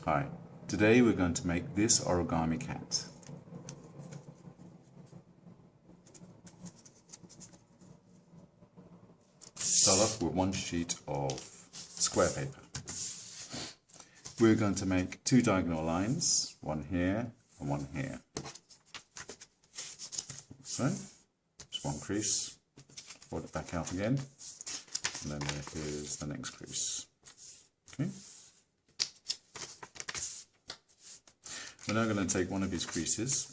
Hi, today we're going to make this origami cat. Start off with one sheet of square paper. We're going to make two diagonal lines, one here and one here. So, just one crease, fold it back out again, and then here's the next crease. Okay. We're now going to take one of these creases,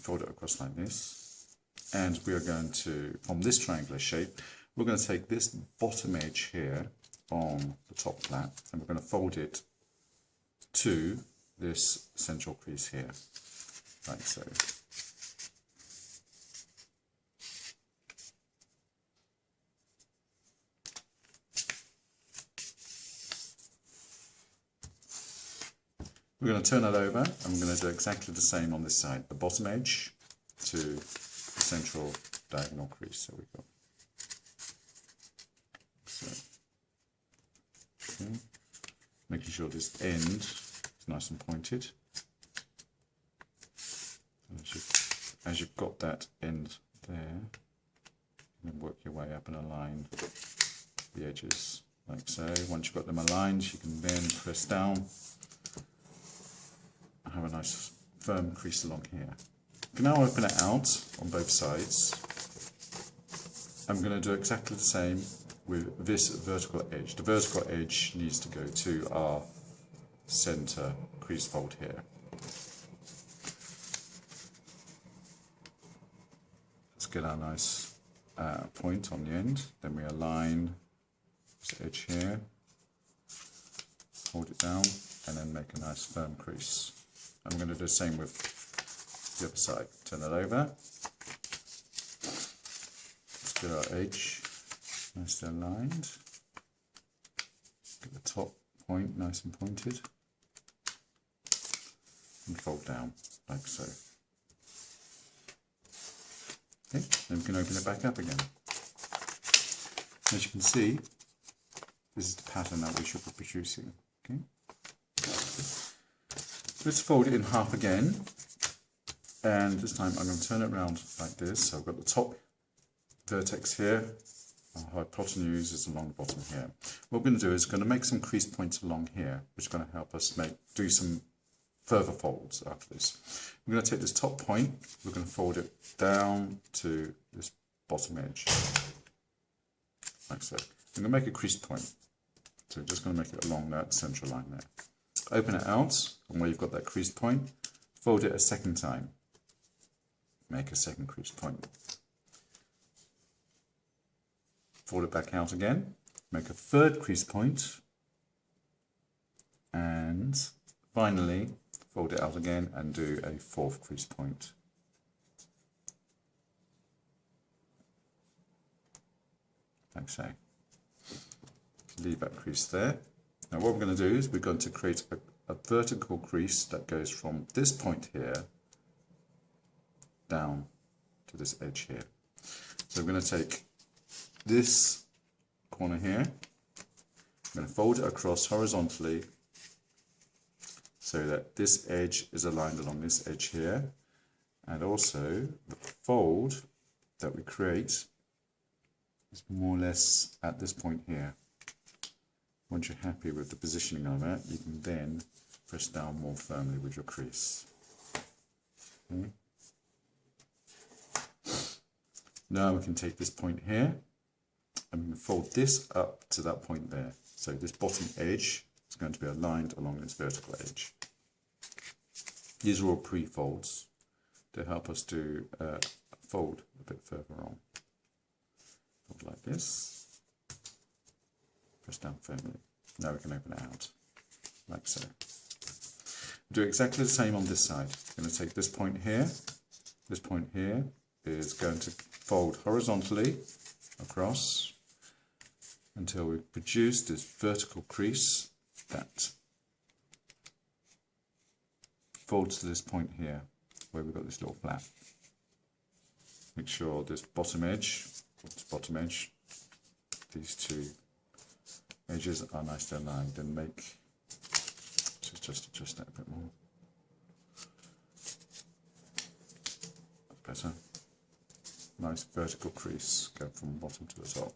fold it across like this, and we are going to, from this triangular shape, we're going to take this bottom edge here on the top flat, and we're going to fold it to this central crease here, like so. We're going to turn it over, and we're going to do exactly the same on this side. The bottom edge to the central diagonal crease. There we go. So, okay. Making sure this end is nice and pointed. As you've got that end there, you can work your way up and align the edges like so. Once you've got them aligned, you can then press down. Have a nice firm crease along here. You can now open it out on both sides. I'm going to do exactly the same with this vertical edge. The vertical edge needs to go to our center crease fold here. Let's get our nice point on the end. Then we align this edge here, hold it down, and then make a nice firm crease. I'm going to do the same with the other side. Turn it over. Let's get our edge nicely aligned. Get the top point nice and pointed. And fold down, like so. Okay, then we can open it back up again. As you can see, this is the pattern that we should be producing. Okay. Let's fold it in half again, and this time I'm going to turn it around like this. So I've got the top vertex here, our hypotenuse is along the bottom here. What we're going to do is we're going to make some crease points along here, which is going to help us do some further folds after this. We're going to take this top point, we're going to fold it down to this bottom edge, like so. I'm going to make a crease point, so we're just going to make it along that central line there. Open it out, and where you've got that crease point, fold it a second time. Make a second crease point. Fold it back out again, make a third crease point, and finally fold it out again and do a fourth crease point. Like so. Leave that crease there. Now what we're going to do is we're going to create a vertical crease that goes from this point here down to this edge here. So we're going to take this corner here, I'm going to fold it across horizontally so that this edge is aligned along this edge here, and also the fold that we create is more or less at this point here. Once you're happy with the positioning of it, you can then press down more firmly with your crease. Okay. Now we can take this point here and we can fold this up to that point there. So this bottom edge is going to be aligned along this vertical edge. These are all pre-folds to help us to fold a bit further on. Fold like this. Press down firmly. Now we can open it out, like so. Do exactly the same on this side. I'm going to take this point here. This point here is going to fold horizontally across until we produce this vertical crease that folds to this point here, where we've got this little flap. Make sure this bottom edge, these two edges are nicely aligned, and make just just adjust that a bit more. That's better. Nice vertical crease, go from bottom to the top.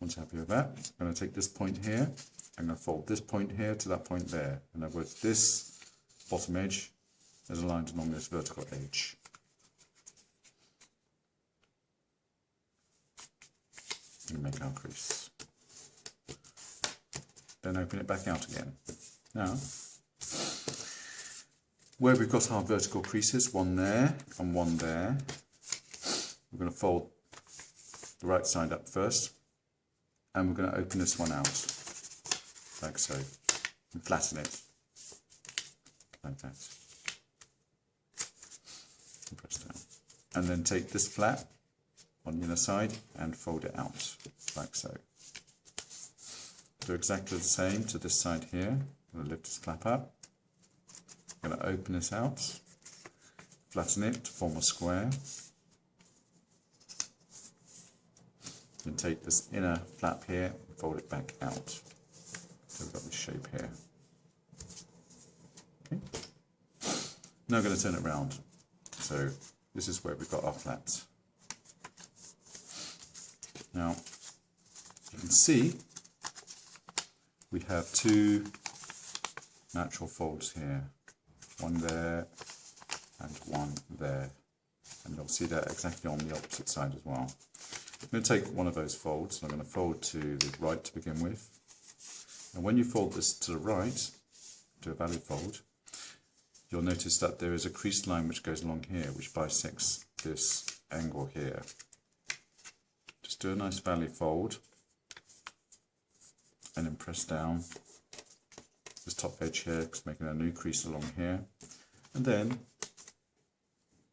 Once happy with that, I'm going to take this point here, I'm going to fold this point here to that point there. In other words, this bottom edge is aligned along this vertical edge. And make our crease. Then open it back out again. Now, where we've got our vertical creases, one there and one there, we're going to fold the right side up first, and we're going to open this one out, like so, and flatten it, like that, and press down. And then take this flap on the inner side and fold it out, like so. Do exactly the same to this side here. I'm going to lift this flap up, I'm going to open this out, flatten it to form a square, and take this inner flap here and fold it back out. So we've got this shape here. Okay. Now I'm going to turn it around. So this is where we've got our flaps. Now you can see we have two natural folds here. One there and one there. And you'll see that exactly on the opposite side as well. I'm going to take one of those folds, and I'm going to fold to the right to begin with. And when you fold this to the right, do a valid fold, you'll notice that there is a creased line which goes along here, which bisects this angle here. Just do a nice valid fold, and then press down this top edge here, because making a new crease along here, and then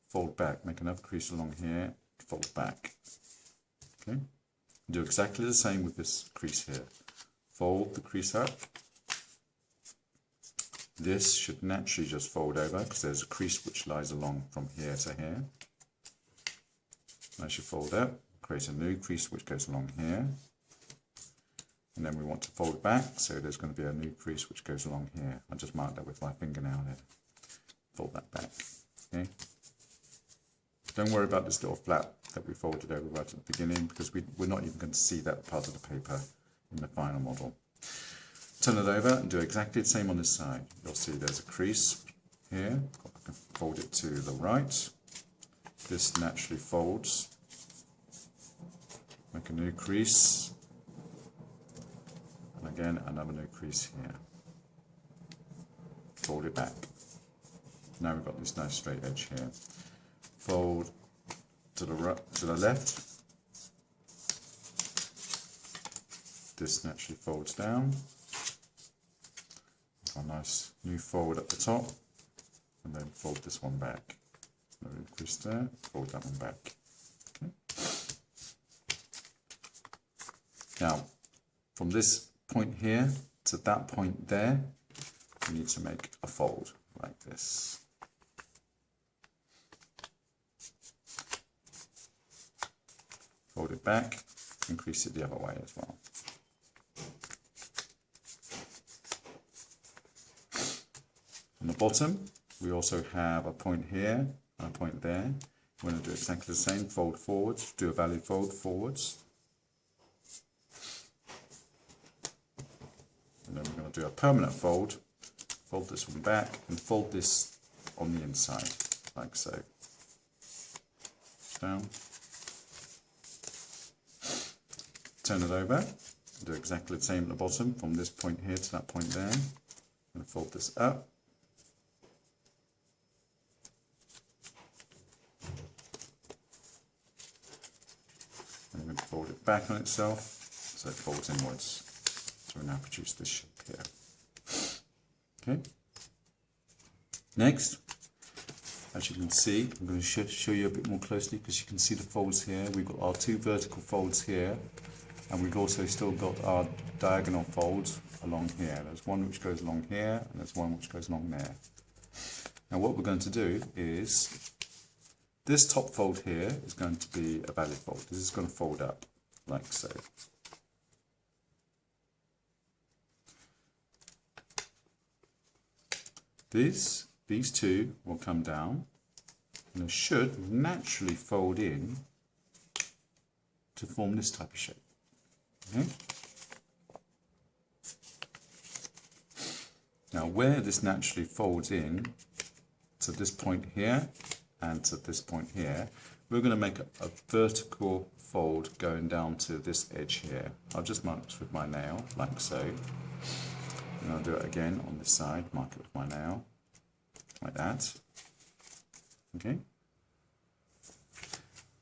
fold back, make another crease along here, fold back. Okay. Do exactly the same with this crease here. Fold the crease up. This should naturally just fold over because there's a crease which lies along from here to here. As you fold up, create a new crease which goes along here. And then we want to fold back, so there's going to be a new crease which goes along here. I'll just mark that with my fingernail there. Fold that back. Okay. Don't worry about this little flap that we folded over right at the beginning, because we're not even going to see that part of the paper in the final model. Turn it over and do exactly the same on this side. You'll see there's a crease here. I can fold it to the right. This naturally folds. Make a new crease. And again, another new crease here. Fold it back. Now we've got this nice straight edge here. Fold to the left. This naturally folds down. A nice new fold at the top, and then fold this one back. Another crease there. Fold that one back. Okay. Now, from this point here to that point there, we need to make a fold like this. Fold it back, increase it the other way as well. On the bottom, we also have a point here and a point there. We're going to do exactly the same, fold forwards, do a valid fold forwards. And then we're going to do a permanent fold, fold this one back and fold this on the inside, like so. Down. Turn it over, do exactly the same at the bottom, from this point here to that point there. And fold this up. And then fold it back on itself, so it folds inwards. So we now produce this shape here. Okay. Next, as you can see, I'm going to show you a bit more closely, because you can see the folds here. We've got our two vertical folds here. And we've also still got our diagonal folds along here. There's one which goes along here, and there's one which goes along there. Now what we're going to do is, this top fold here is going to be a valid fold. This is going to fold up, like so. These two will come down and they should naturally fold in to form this type of shape. Okay? Now where this naturally folds in to this point here and to this point here, we're going to make a vertical fold going down to this edge here. I'll just mark this with my nail like so, and I'll do it again on this side, mark it with my nail like that. Okay,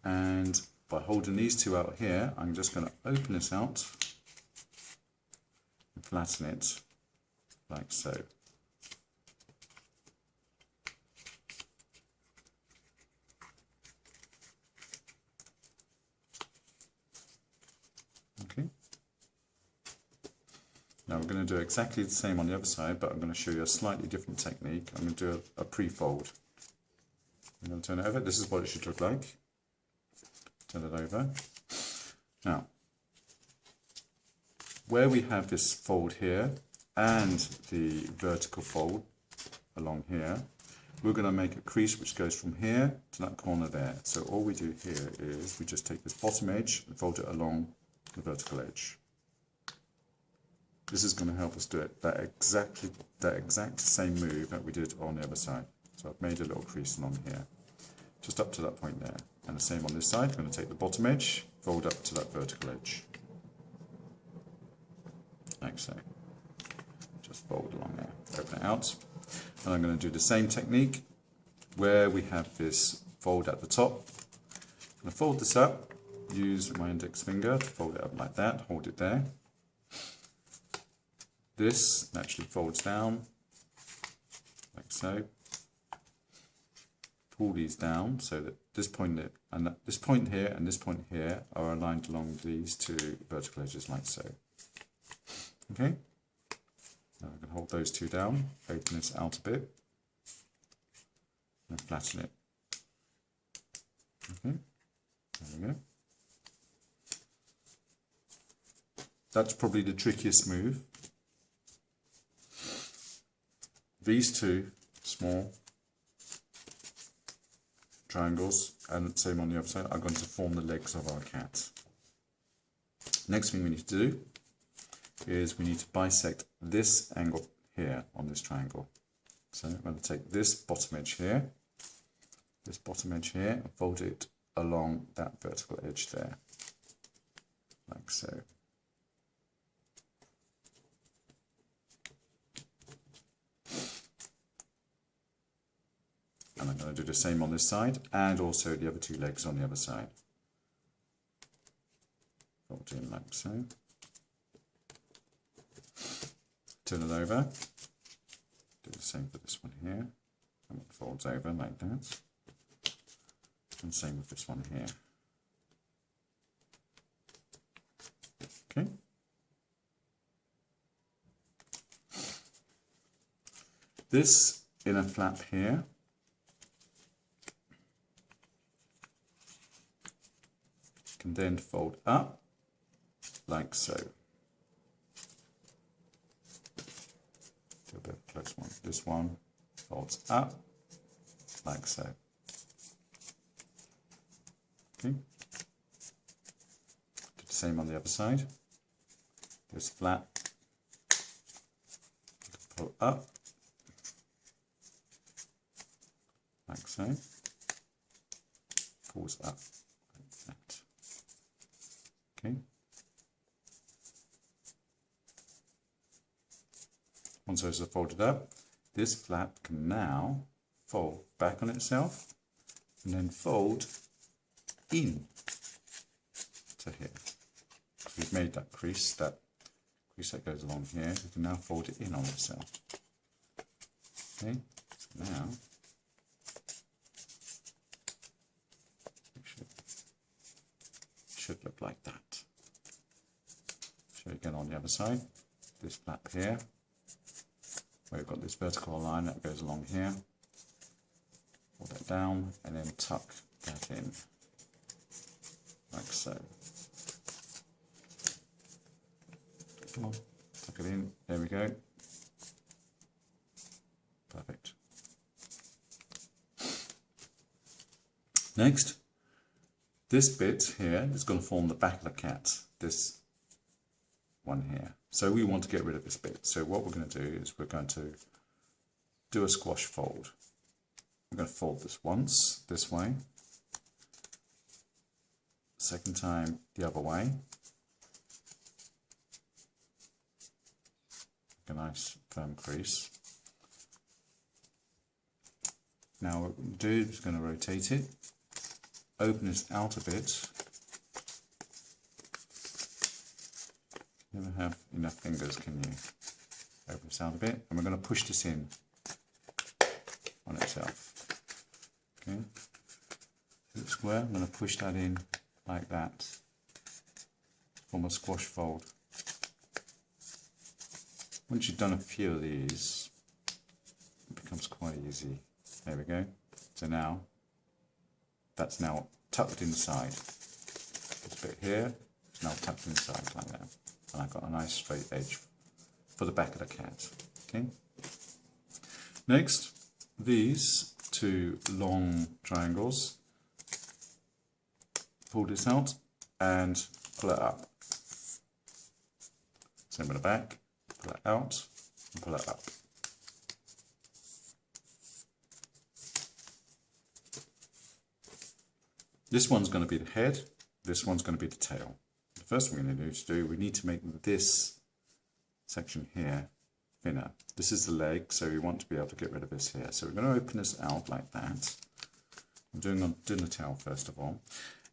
and by holding these two out here, I'm just going to open this out and flatten it like so. Okay. Now we're going to do exactly the same on the other side, but I'm going to show you a slightly different technique. I'm going to do a pre-fold. I'm going to turn it over. This is what it should look like. Turn it over. Now, where we have this fold here and the vertical fold along here, we're going to make a crease which goes from here to that corner there. So all we do here is we just take this bottom edge and fold it along the vertical edge. This is going to help us do it that exact same move that we did on the other side. So I've made a little crease along here, just up to that point there. And the same on this side. We're going to take the bottom edge, fold up to that vertical edge, like so. Just fold along there, open it out. And I'm going to do the same technique where we have this fold at the top. I'm going to fold this up, use my index finger to fold it up like that, hold it there. This naturally folds down, like so. Pull these down so that this point and this point here and this point here are aligned along these two vertical edges like so. Okay? Now I can hold those two down, open this out a bit, and flatten it. Okay, there we go. That's probably the trickiest move. These two small triangles, and the same on the other side, are going to form the legs of our cat. Next thing we need to do is we need to bisect this angle here on this triangle. So I'm going to take this bottom edge here, and fold it along that vertical edge there, like so. And I'm going to do the same on this side, and also the other two legs on the other side. Fold in like so. Turn it over. Do the same for this one here. And it folds over like that. And same with this one here. Okay. This inner flap here can then fold up like so. Do a bit of a close one. This one folds up like so. Okay. Do the same on the other side. This flap pull up like so. Pulls up like that. Okay. Once those are folded up, this flap can now fold back on itself and then fold in to here. So we've made that crease that goes along here. We can now fold it in on itself. Okay, so now it should look like that. Show you again on the other side. This flap here, where we've got this vertical line that goes along here. Pull that down and then tuck that in, like so. Come on, tuck it in. There we go. Perfect. Next, this bit here is going to form the back of the cat, this one here. So we want to get rid of this bit. So what we're going to do is we're going to do a squash fold. I'm going to fold this once, this way. Second time, the other way. A nice firm crease. Now what we're going to do is going to rotate it, open this out a bit. You never have enough fingers, can you? Open this out a bit, and we're going to push this in on itself. Okay, it's square. I'm going to push that in like that, form a squash fold. Once you've done a few of these, it becomes quite easy. There we go. So now, that's now tucked inside. This bit here is now tucked inside like that. And I've got a nice straight edge for the back of the cat. Okay. Next, these two long triangles. Pull this out and pull it up. Same with the back. Pull it out and pull it up. This one's going to be the head, this one's going to be the tail. The first thing we're going to do, we need to make this section here thinner. This is the leg, so we want to be able to get rid of this here. So we're going to open this out like that. I'm doing the tail first of all.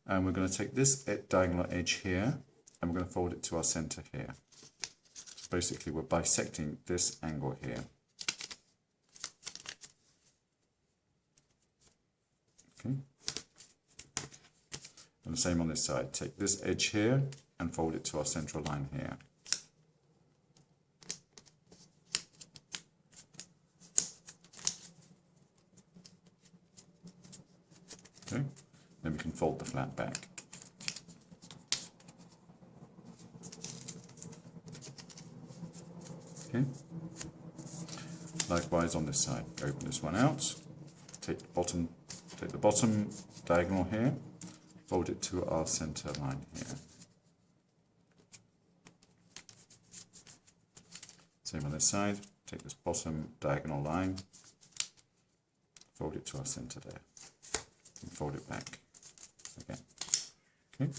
And we're going to take this diagonal edge here, and we're going to fold it to our center here. So basically we're bisecting this angle here. Okay. And the same on this side. Take this edge here and fold it to our central line here. Okay. Then we can fold the flat back. Okay. Likewise on this side. Open this one out. Take the bottom diagonal here. Fold it to our center line here. Same on this side. Take this bottom diagonal line. Fold it to our center there. And fold it back again. Okay.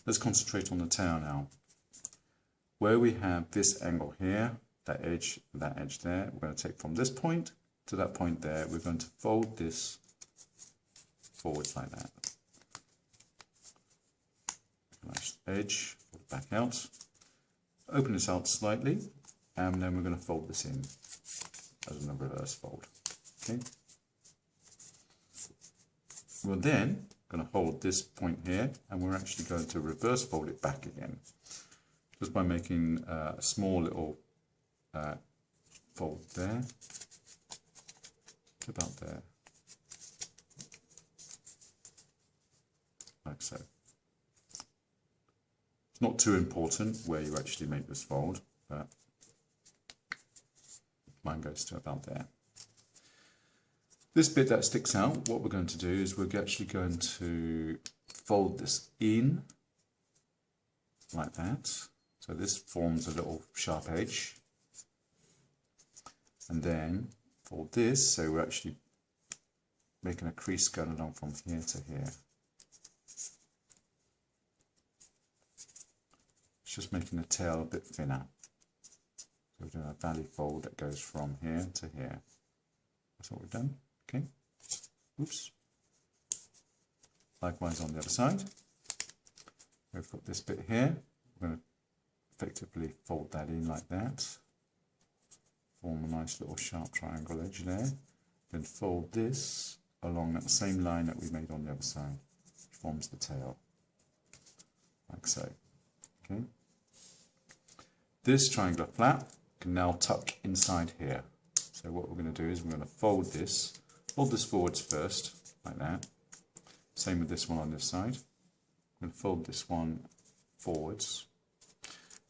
Let's concentrate on the tail now. Where we have this angle here, that edge there, we're going to take from this point to that point there. We're going to fold this forwards like that. Nice edge, fold it back out. Open this out slightly, and then we're going to fold this in as a reverse fold. Okay. We're then going to hold this point here, and we're actually going to reverse fold it back again, just by making a small little fold there, to about there, like so. It's not too important where you actually make this fold, but mine goes to about there. This bit that sticks out, what we're going to do is we're actually going to fold this in like that. So this forms a little sharp edge. And then fold this, so we're actually making a crease going along from here to here. It's just making the tail a bit thinner. So we're doing a valley fold that goes from here to here. That's what we've done. Okay. Oops. Likewise on the other side. We've got this bit here. We're going to effectively fold that in like that. Form a nice little sharp triangle edge there. Then fold this along that same line that we made on the other side, which forms the tail, like so. Okay. This triangular flap can now tuck inside here. So what we're going to do is we're going to fold this forwards first, like that. Same with this one on this side. I'm going to fold this one forwards.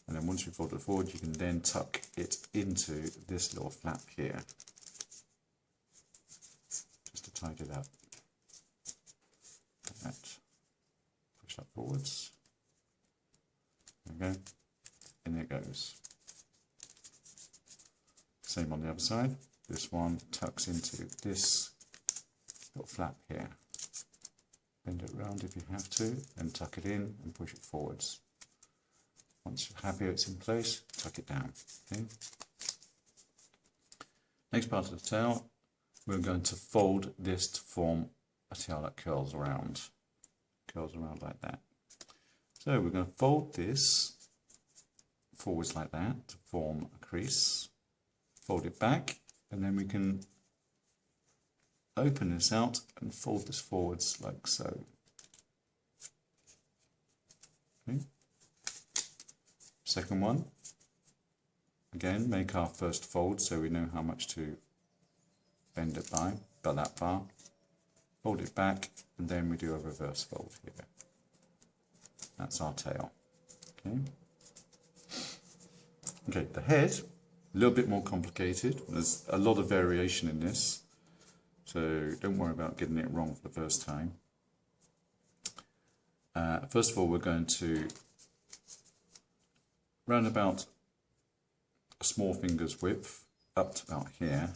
And then once you fold it forward, you can then tuck it into this little flap here. slide it up. Like that. Push that forwards. There we go. In it goes. Same on the other side. This one tucks into this little flap here. Bend it around if you have to, and tuck it in and push it forwards. Once you're happy it's in place, tuck it down. Okay. Next part of the tail, we're going to fold this to form a tail that curls around like that. So we're going to fold this forwards like that to form a crease. Fold it back, and then we can open this out and fold this forwards like so. Okay. Second one, again make our first fold so we know how much to bend it by, about that far. Fold it back, and then we do a reverse fold here. That's our tail. Okay. Okay, the head, a little bit more complicated. There's a lot of variation in this, so don't worry about getting it wrong for the first time. First of all, we're going to round about a small finger's width up to about here,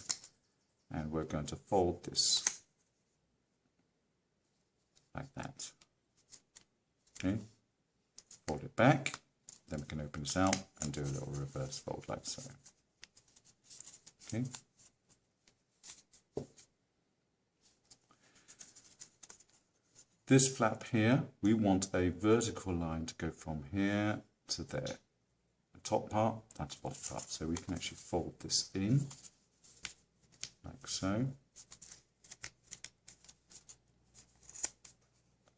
and we're going to fold this like that. Okay, fold it back, then we can open this out and do a little reverse fold like so. Okay. This flap here, we want a vertical line to go from here to there. The top part, that's the bottom part. So we can actually fold this in, like so.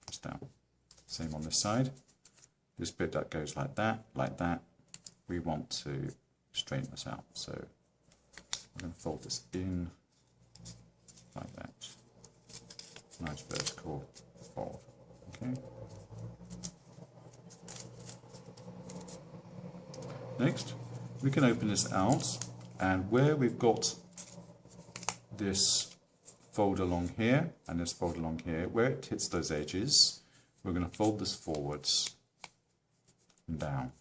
Push down. Same on this side. This bit that goes like that, we want to straighten this out. So I'm going to fold this in like that. Nice vertical fold. Okay. Next, we can open this out, and where we've got this fold along here and this fold along here, where it hits those edges, we're going to fold this forwards and down.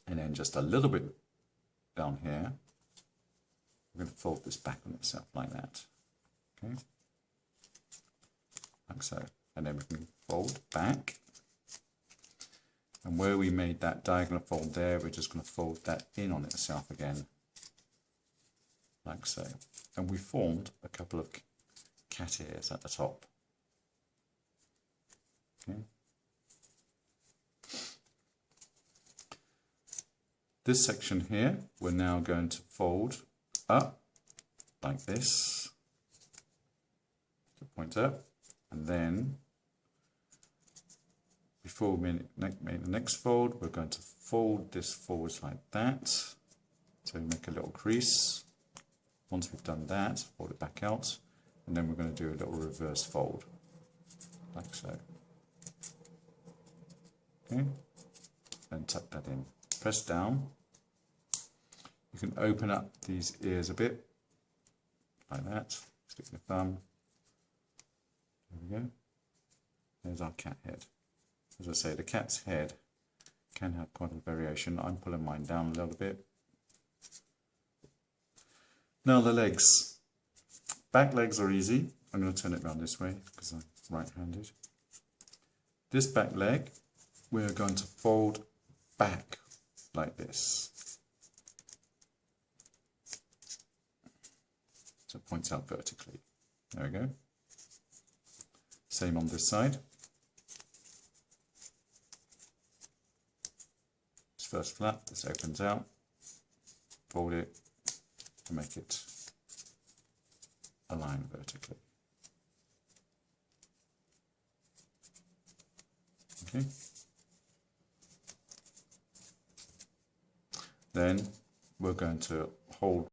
And then just a little bit down here, we're going to fold this back on itself like that. Okay. Like so. And then we can fold back. And where we made that diagonal fold there, we're just going to fold that in on itself again. Like so. And we formed a couple of cat ears at the top. Okay. This section here, we're now going to fold up like this. So point up, and then before we make the next fold, we're going to fold this forwards like that. So we make a little crease. Once we've done that, fold it back out, and then we're going to do a little reverse fold, like so. Okay, and tuck that in. Press down. You can open up these ears a bit, like that. Stick your thumb. There we go. There's our cat head. As I say, the cat's head can have quite a variation. I'm pulling mine down a little bit. Now the legs. Back legs are easy. I'm going to turn it around this way because I'm right-handed. This back leg, we're going to fold back like this. So it points out vertically. There we go. Same on this side. This first flap, this opens out. Fold it to make it align vertically. Okay. Then we're going to hold